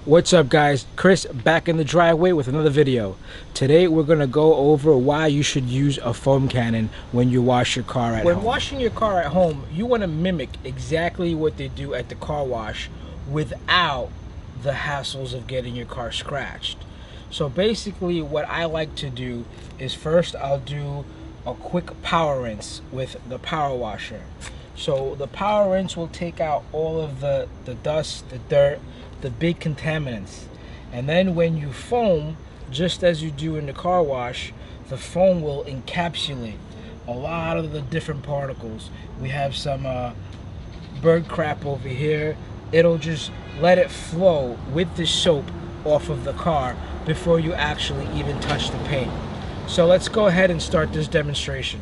What's up guys, Chris back in the driveway with another video. Today we're going to go over why you should use a foam cannon when you wash your car at home. When washing your car at home, you want to mimic exactly what they do at the car wash without the hassles of getting your car scratched. So basically what I like to do is first I'll do a quick power rinse with the power washer. So the power rinse will take out all of the dust, the dirt, the big contaminants. And then when you foam, just as you do in the car wash, the foam will encapsulate a lot of the different particles. We have some bird crap over here. It'll just let it flow with the soap off of the car before you actually even touch the paint. So let's go ahead and start this demonstration.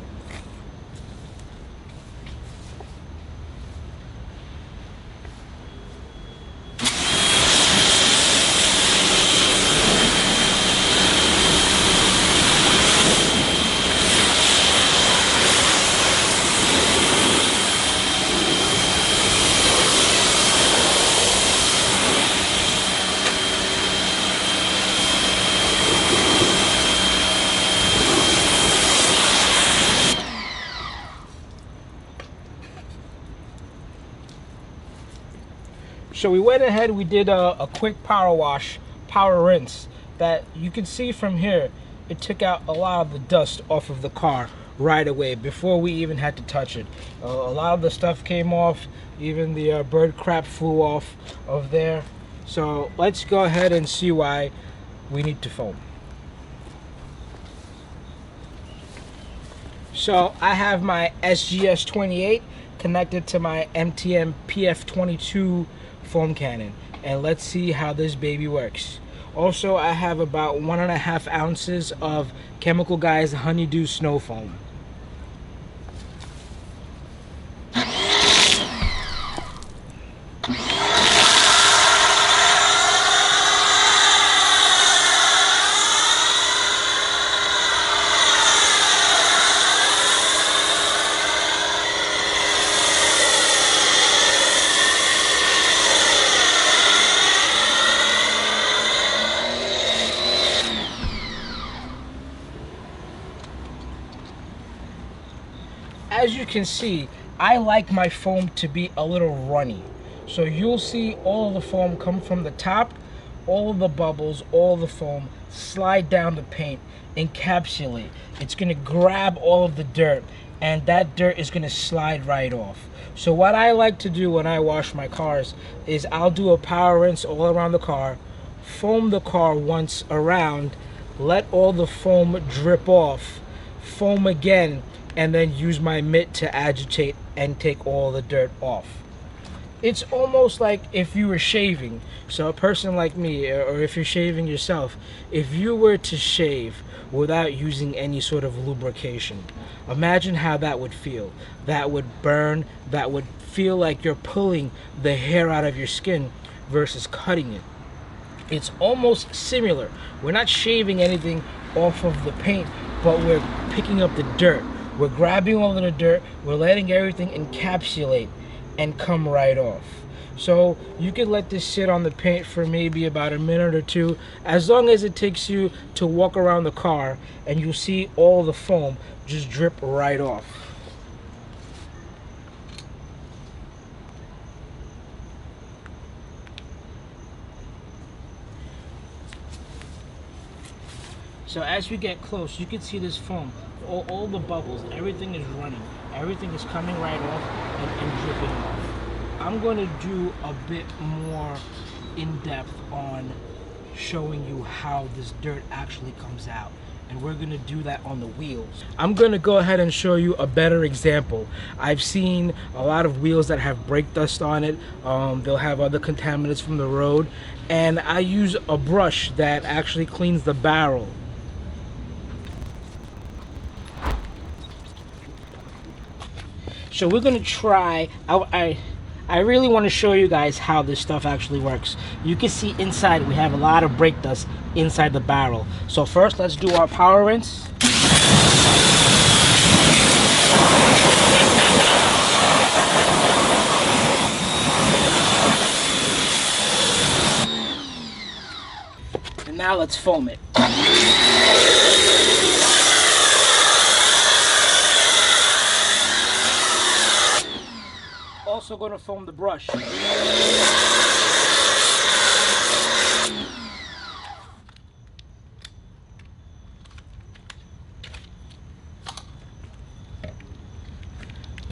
So we went ahead, we did a quick power wash, power rinse, that you can see from here, it took out a lot of the dust off of the car right away before we even had to touch it. A lot of the stuff came off, even the bird crap flew off of there. So let's go ahead and see why we need to foam. So I have my SGS-28 connected to my MTM PF-22 foam cannon, and let's see how this baby works. Also, I have about 1.5 ounces of Chemical Guys Honeydew Snow Foam. As you can see, I like my foam to be a little runny. So you'll see all of the foam come from the top, all of the bubbles, all the foam slide down the paint, encapsulate. It's gonna grab all of the dirt, and that dirt is gonna slide right off. So what I like to do when I wash my cars is I'll do a power rinse all around the car, foam the car once around, let all the foam drip off, foam again, and then use my mitt to agitate and take all the dirt off. It's almost like if you were shaving. So a person like me, or if you're shaving yourself, if you were to shave without using any sort of lubrication, imagine how that would feel. That would burn, that would feel like you're pulling the hair out of your skin versus cutting it. It's almost similar. We're not shaving anything off of the paint, but we're picking up the dirt. We're grabbing all of the dirt, we're letting everything encapsulate and come right off. So you can let this sit on the paint for maybe about a minute or two, as long as it takes you to walk around the car, and you'll see all the foam just drip right off. So as we get close, you can see this foam, all the bubbles, everything is running, everything is coming right off and dripping off. I'm going to do a bit more in-depth on showing you how this dirt actually comes out, and we're going to do that on the wheels. I'm going to go ahead and show you a better example. I've seen a lot of wheels that have brake dust on it. They'll have other contaminants from the road, and I use a brush that actually cleans the barrel. So we're gonna try, I really want to show you guys how this stuff actually works. You can see inside we have a lot of brake dust inside the barrel. So first let's do our power rinse. And now let's foam it. Also going to foam the brush.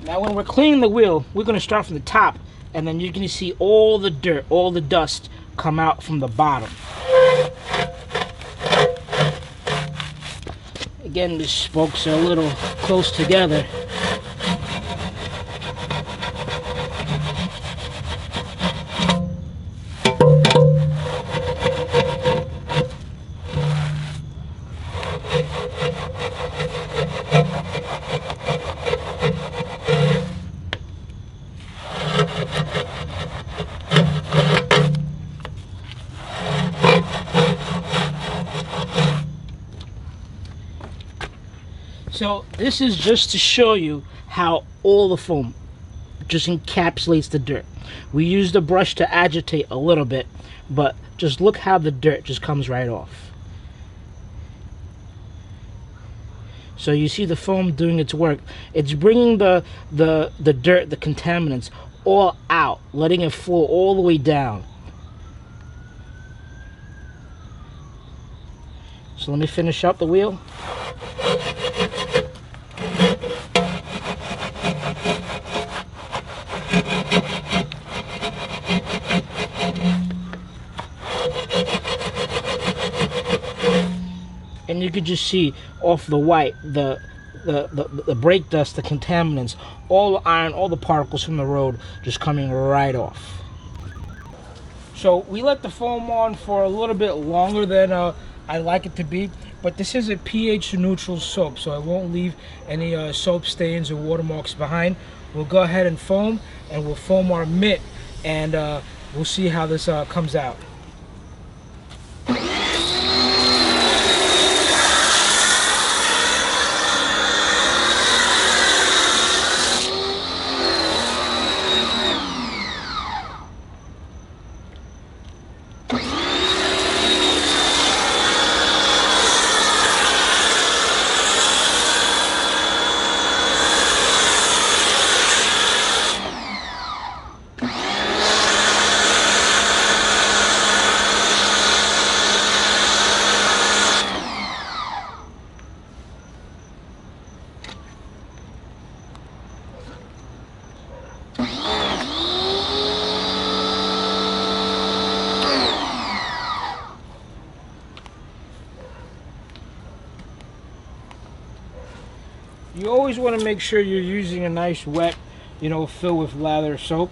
Now when we're cleaning the wheel, we're going to start from the top, and then you're going to see all the dirt, all the dust come out from the bottom. Again, the spokes are a little close together. So this is just to show you how all the foam just encapsulates the dirt. We use the brush to agitate a little bit, but just look how the dirt just comes right off. So you see the foam doing its work. It's bringing the dirt, the contaminants, all out, letting it flow all the way down. So let me finish up the wheel. And you could just see off the white, the brake dust, the contaminants, all the iron, all the particles from the road just coming right off. So we let the foam on for a little bit longer than I like it to be, but this is a pH neutral soap, so I won't leave any soap stains or watermarks behind. We'll go ahead and foam, and we'll foam our mitt, and we'll see how this comes out. You always want to make sure you're using a nice wet, filled with lather soap.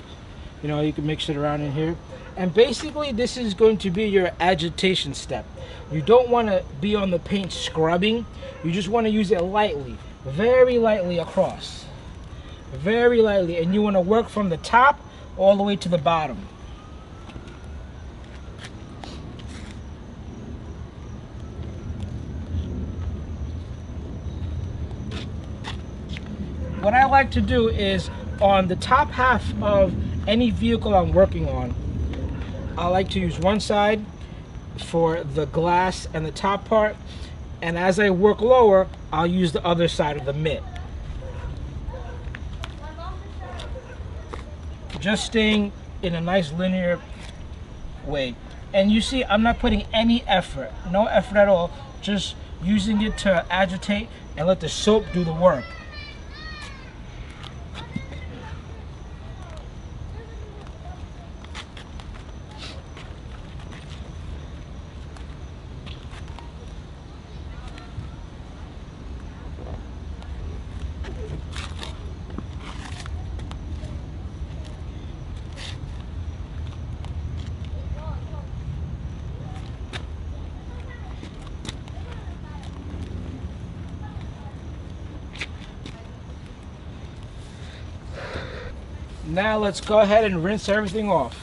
You can mix it around in here. And basically this is going to be your agitation step. You don't want to be on the paint scrubbing. You just want to use it lightly, very lightly across. Very lightly. And you want to work from the top all the way to the bottom. What I like to do is on the top half of any vehicle I'm working on, I like to use one side for the glass and the top part, and as I work lower, I'll use the other side of the mitt. Just staying in a nice linear way. And you see, I'm not putting any effort, no effort at all, just using it to agitate and let the soap do the work. Now let's go ahead and rinse everything off.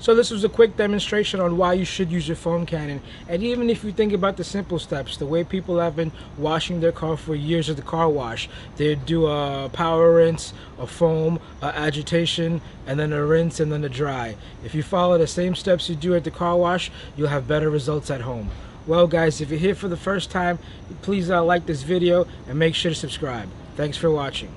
So this was a quick demonstration on why you should use your foam cannon. And even if you think about the simple steps, the way people have been washing their car for years at the car wash, they do a power rinse, a foam, a agitation, and then a rinse, and then a dry. If you follow the same steps you do at the car wash, you'll have better results at home. Well guys, if you're here for the first time, please like this video and make sure to subscribe. Thanks for watching.